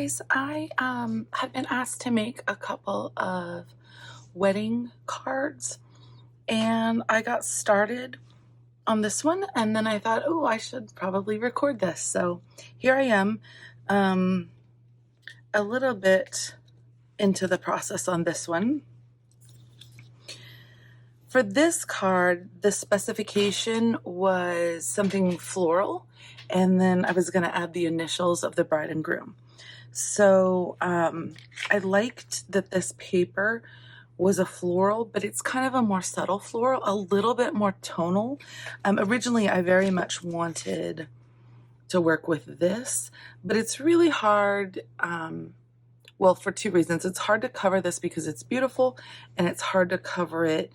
guys, I had been asked to make a couple of wedding cards, and I got started on this one, and then I thought, oh, I should probably record this. So here I am, a little bit into the process on this one. For this card, the specification was something floral, and then I was going to add the initials of the bride and groom. So I liked that this paper was a floral, but it's kind of a more subtle floral, a little bit more tonal. Originally, I very much wanted to work with this, but it's really hard. Well, for two reasons. It's hard to cover this because it's beautiful, and it's hard to cover it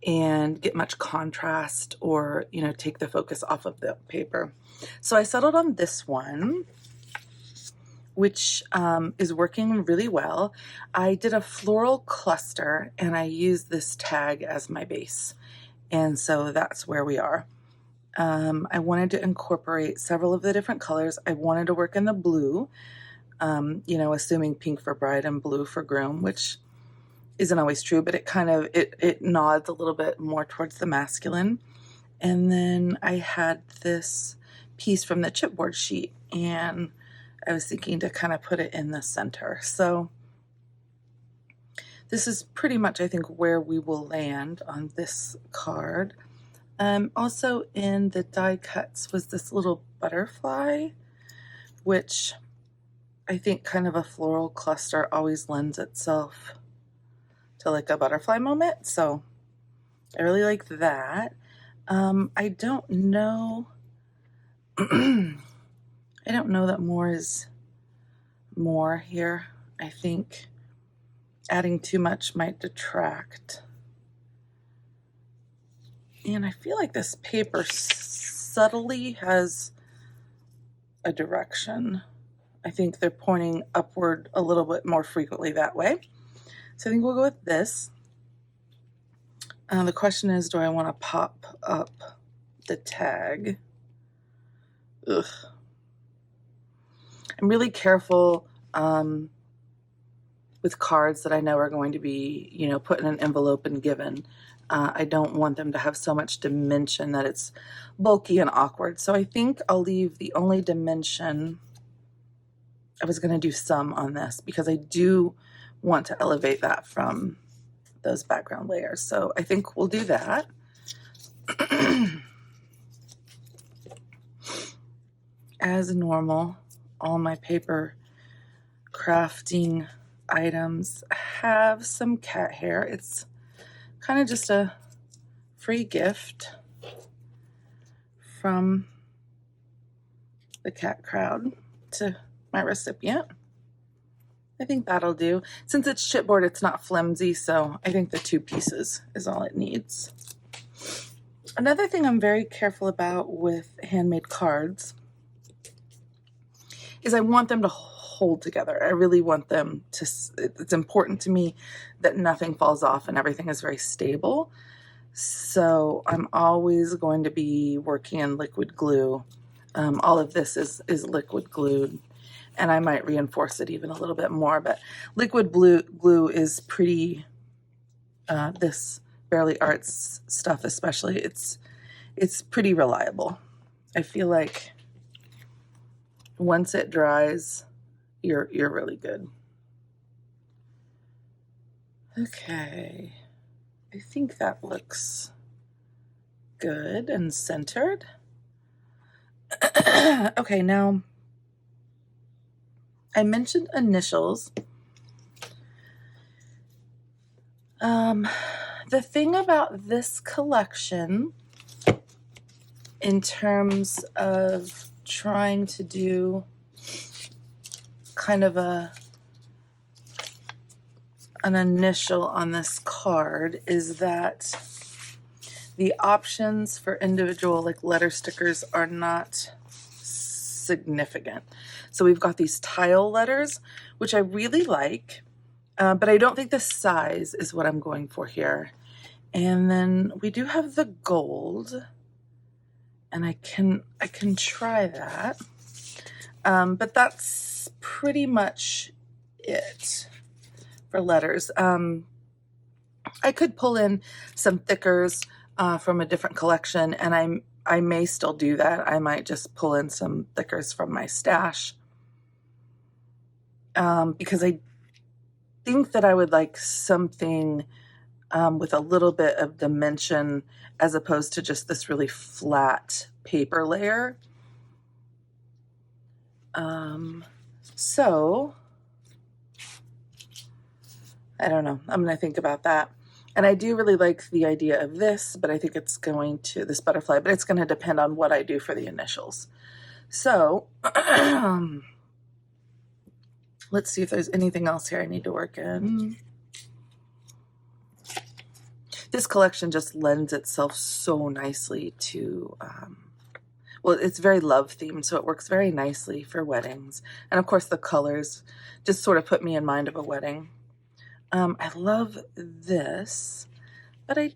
and get much contrast or, take the focus off of the paper. So I settled on this one, which is working really well. I did a floral cluster, and I used this tag as my base. And so that's where we are. I wanted to incorporate several of the different colors. I wanted to work in the blue, assuming pink for bride and blue for groom, which isn't always true, but it nods a little bit more towards the masculine. And then I had this piece from the chipboard sheet, and I was thinking to kind of put it in the center. So this is pretty much, I think, where we will land on this card. Also in the die cuts was this little butterfly, which I think kind of a floral cluster always lends itself to like a butterfly moment. So I really like that. I don't know. I don't know that more is more here. I think adding too much might detract. And I feel like this paper subtly has a direction. I think they're pointing upward a little bit more frequently that way. So I think we'll go with this. The question is, do I want to pop up the tag? Ugh. I'm really careful with cards that I know are going to be, put in an envelope and given. I don't want them to have so much dimension that it's bulky and awkward. So I think I'll leave the only dimension. I was going to do some on this because I do want to elevate that from those background layers. So I think we'll do that. As normal, all my paper crafting items have some cat hair. It's kind of just a free gift from the cat crowd to my recipient. I think that'll do. Since it's chipboard, it's not flimsy, so I think the 2 pieces is all it needs. Another thing I'm very careful about with handmade cards is I want them to hold together. I really want them to, it's important to me that nothing falls off and everything is very stable. So I'm always going to be working in liquid glue. All of this is liquid glued, and I might reinforce it even a little bit more, but liquid glue is pretty, this Barely Arts stuff especially, it's pretty reliable. I feel like once it dries, you're really good. Okay, I think that looks good and centered. Okay, now I mentioned initials. The thing about this collection, in terms of trying to do kind of an initial on this card, is that the options for individual letter stickers are not significant. So we've got these tile letters, which I really like, but I don't think the size is what I'm going for here. And then we do have the gold, and I can try that. But that's that's pretty much it for letters. I could pull in some thickers from a different collection, and I may still do that. I might just pull in some thickers from my stash because I think that I would like something with a little bit of dimension as opposed to just this really flat paper layer. So I don't know. I'm going to think about that. And I do really like the idea of this, but I think it's going to, this butterfly, but it's going to depend on what I do for the initials. So let's see if there's anything else here I need to work in. This collection just lends itself so nicely to, well, it's very love themed, so it works very nicely for weddings. And of course the colors just sort of put me in mind of a wedding. I love this, but I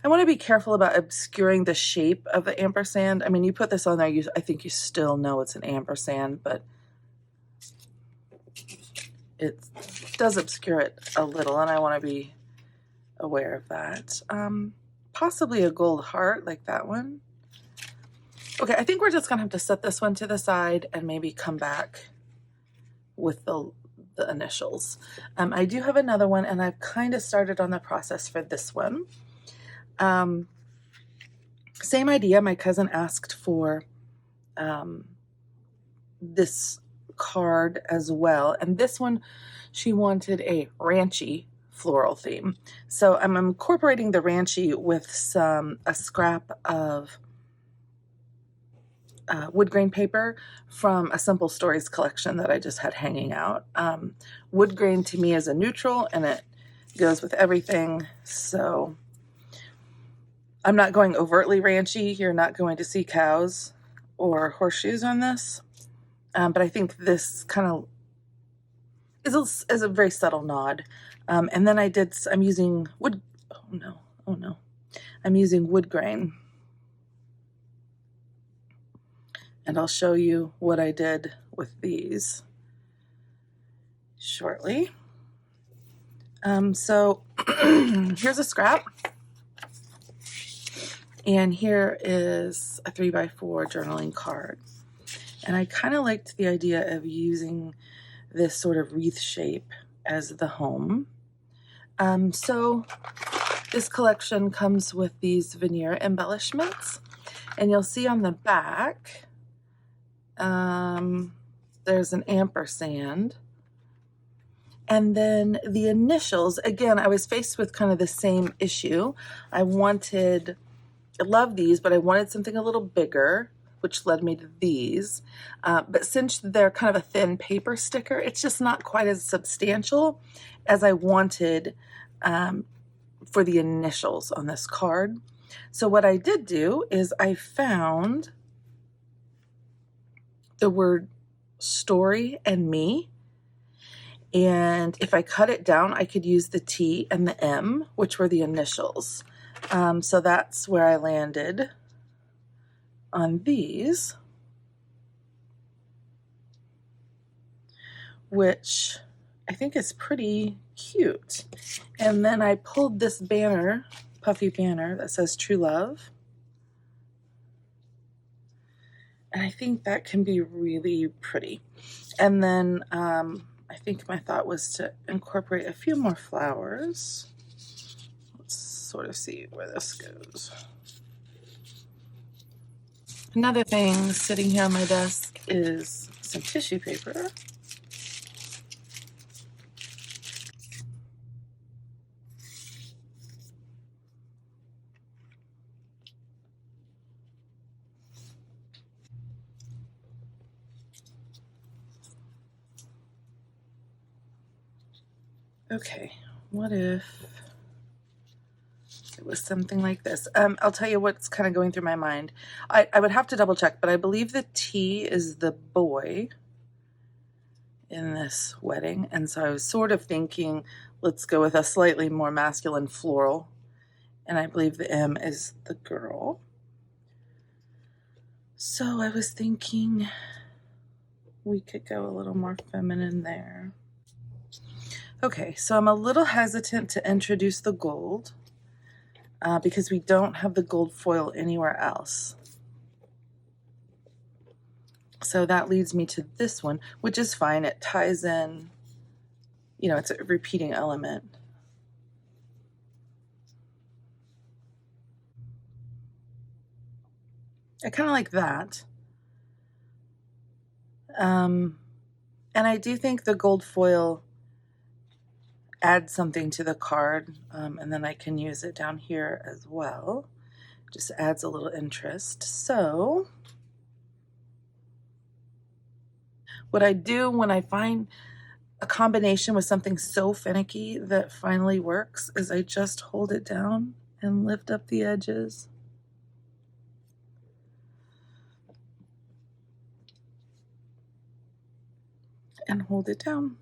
want to be careful about obscuring the shape of the ampersand. I mean, you put this on there, I think you still know it's an ampersand, but it does obscure it a little, and I want to be aware of that. Possibly a gold heart like that one. Okay, I think we're just going to have to set this one to the side and maybe come back with the initials. I do have another one, and I've kind of started on the process for this one. Same idea. My cousin asked for this card as well, and this one she wanted a ranchy floral theme. So I'm incorporating the ranchy with a scrap of wood grain paper from a Simple Stories collection that I just had hanging out. Wood grain to me is a neutral, and it goes with everything. So I'm not going overtly ranchy. You're not going to see cows or horseshoes on this. But I think this kind of is a very subtle nod. And then I'm using wood. Oh no. I'm using wood grain. And I'll show you what I did with these shortly. So here's a scrap. And here is a 3x4 journaling card. And I kind of liked the idea of using this sort of wreath shape as the home. So this collection comes with these Veneer Embellishments. And you'll see on the back, there's an ampersand. And then the initials, again, I was faced with kind of the same issue. I love these, but I wanted something a little bigger, which led me to these. But since they're kind of a thin paper sticker, it's just not quite as substantial as I wanted for the initials on this card. So what I did do is I found the word story and me. And if I cut it down, I could use the T and the M, which were the initials. So that's where I landed on these, which I think is pretty cute. And then I pulled this banner, puffy banner that says True Love. And I think that can be really pretty. And then I think my thought was to incorporate a few more flowers. Let's sort of see where this goes. Another thing sitting here on my desk is some tissue paper. Okay, what if it was something like this? I'll tell you what's kind of going through my mind. I would have to double check, but I believe the T is the boy in this wedding. And so I was sort of thinking, let's go with a slightly more masculine floral. And I believe the M is the girl. So I was thinking we could go a little more feminine there. Okay, so I'm a little hesitant to introduce the gold because we don't have the gold foil anywhere else. So that leads me to this one, which is fine. It ties in, you know, it's a repeating element. I kind of like that. And I do think the gold foil adds something to the card, and then I can use it down here as well. Just adds a little interest. So what I do when I find a combination with something so finicky that finally works is I just hold it down and lift up the edges. And hold it down.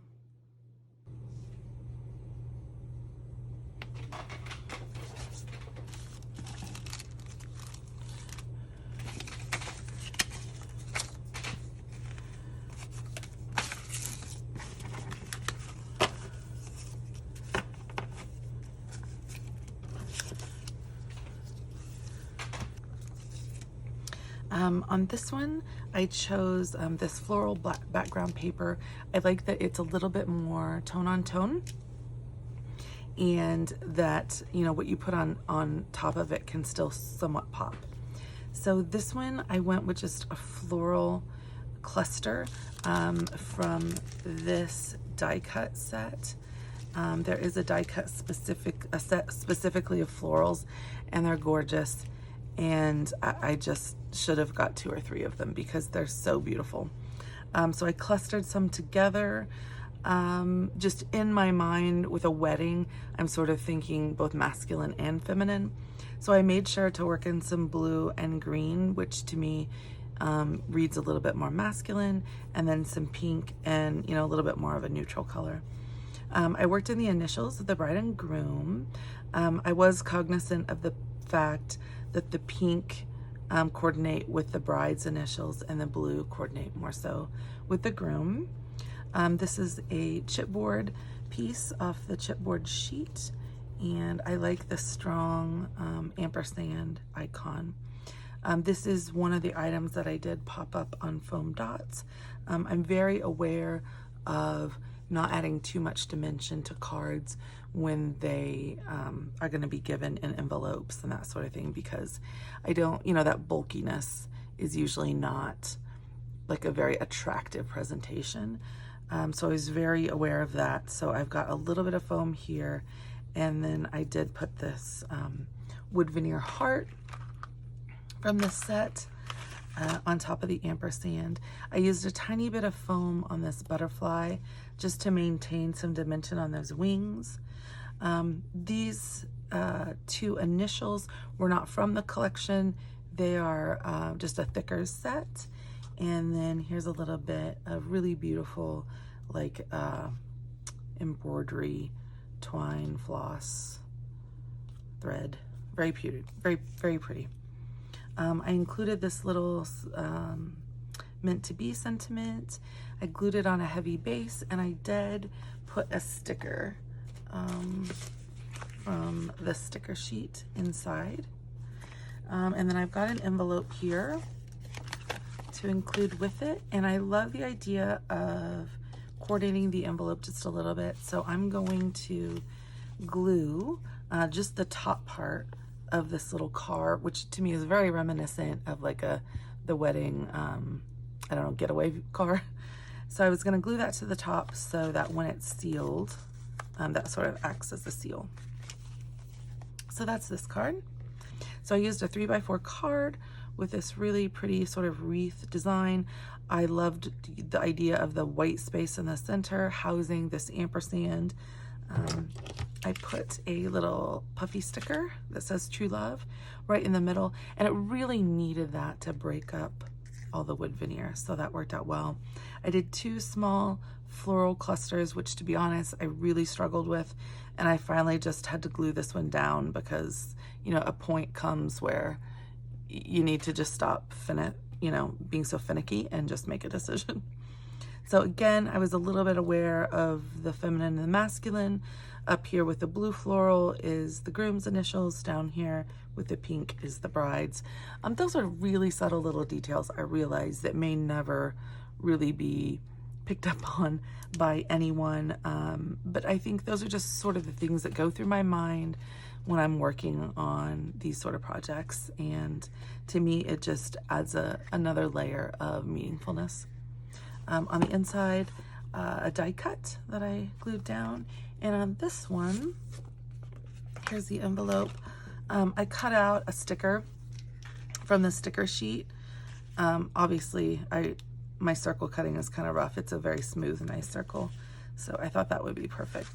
On this one, I chose this floral black background paper. I like that it's a little bit more tone on tone, and that, you know, what you put on top of it can still somewhat pop. So this one, I went with just a floral cluster from this die cut set. There is a die cut set specifically of florals, and they're gorgeous. And I just should have got 2 or 3 of them because they're so beautiful. So I clustered some together. Just in my mind with a wedding, I'm sort of thinking both masculine and feminine. So I made sure to work in some blue and green, which to me reads a little bit more masculine, and then some pink and, you know, a little bit more of a neutral color. I worked in the initials of the bride and groom. I was cognizant of the fact that the pink coordinate with the bride's initials and the blue coordinate more so with the groom. This is a chipboard piece off the chipboard sheet, and I like the strong ampersand icon. This is one of the items that I did pop up on foam dots. I'm very aware of not adding too much dimension to cards when they are going to be given in envelopes and that sort of thing, because I don't, you know, that bulkiness is usually not like a very attractive presentation. So I was very aware of that. So I've got a little bit of foam here, and then I did put this wood veneer heart from this set on top of the ampersand. I used a tiny bit of foam on this butterfly just to maintain some dimension on those wings. These 2 initials were not from the collection. They are just a thicker set. And then here's a little bit of really beautiful, like embroidery, twine, floss, thread. Very pretty, very pretty. I included this little meant to be sentiment. I glued it on a heavy base, and I did put a sticker from the sticker sheet inside. And then I've got an envelope here to include with it, and I love the idea of coordinating the envelope just a little bit. So I'm going to glue just the top part of this little car, which to me is very reminiscent of like the wedding, I don't know, getaway car. So I was going to glue that to the top so that when it's sealed, that sort of acts as a seal. So that's this card. So I used a 3x4 card with this really pretty sort of wreath design. I loved the idea of the white space in the center housing this ampersand. I put a little puffy sticker that says True Love right in the middle, and it really needed that to break up all the wood veneer, so that worked out well. I did 2 small floral clusters, which to be honest, I really struggled with, and I finally just had to glue this one down because, you know, a point comes where you need to just stop being so finicky and just make a decision. So again, I was a little bit aware of the feminine and the masculine. Up here with the blue floral is the groom's initials. Down here with the pink is the bride's. Those are really subtle little details I realize that may never really be picked up on by anyone. But I think those are just sort of the things that go through my mind when I'm working on these sort of projects. And to me, it just adds another layer of meaningfulness. On the inside, a die cut that I glued down. And on this one, here's the envelope. I cut out a sticker from the sticker sheet. Obviously, my circle cutting is kind of rough. It's a very smooth, nice circle. So I thought that would be perfect.